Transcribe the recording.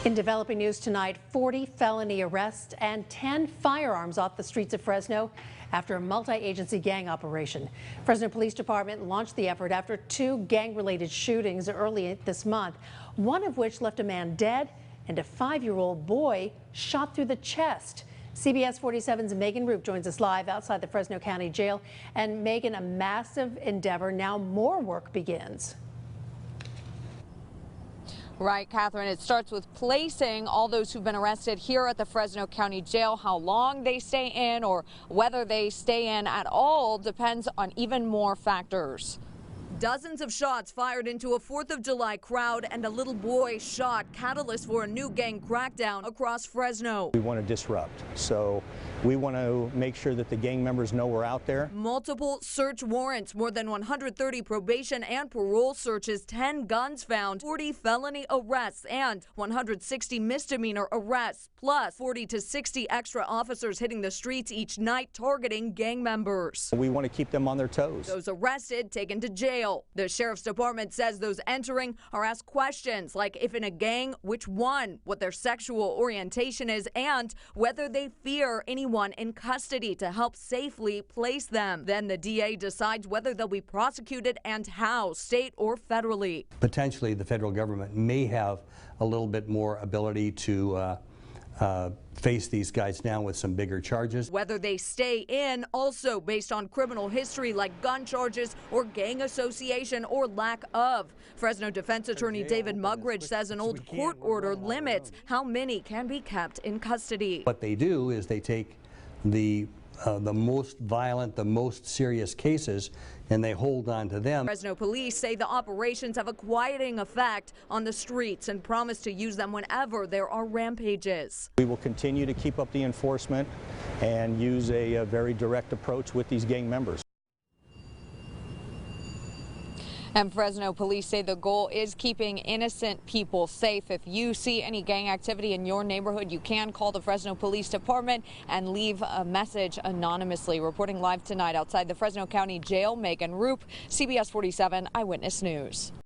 In developing news tonight, 40 felony arrests and 10 firearms off the streets of Fresno after a multi-agency gang operation. Fresno Police Department launched the effort after 2 gang-related shootings early this month, one of which left a man dead and a 5-year-old boy shot through the chest. CBS 47's Megan Roop joins us live outside the Fresno County Jail. And Megan, a massive endeavor. Now more work begins. Right, Catherine. It starts with placing all those who've been arrested here at the Fresno County Jail. How long they stay in or whether they stay in at all depends on even more factors. Dozens of shots fired into a 4th of July crowd and a little boy shot, catalyst for a new gang crackdown across Fresno. We want to disrupt, so we want to make sure that the gang members know we're out there. Multiple search warrants, more than 130 probation and parole searches, 10 guns found, 40 felony arrests, and 160 misdemeanor arrests, plus 40 to 60 extra officers hitting the streets each night targeting gang members. We want to keep them on their toes. Those arrested taken to jail. The sheriff's department says those entering are asked questions like if in a gang, which one, what their sexual orientation is, and whether they fear anyone in custody to help safely place them. Then the DA decides whether they'll be prosecuted and how, state or federally. Potentially the federal government may have a little bit more ability to face these guys down with some bigger charges. Whether they stay in also based on criminal history like gun charges or gang association or lack of. Fresno defense attorney David Mugridge says an old court order limits how many can be kept in custody. What they do is they take the most violent, the most serious cases, and they hold on to them. Fresno police say the operations have a quieting effect on the streets and promise to use them whenever there are rampages. We will continue to keep up the enforcement and use a very direct approach with these gang members. And Fresno police say the goal is keeping innocent people safe. If you see any gang activity in your neighborhood, you can call the Fresno Police Department and leave a message anonymously. Reporting live tonight outside the Fresno County Jail, Megan Roop, CBS 47 Eyewitness News.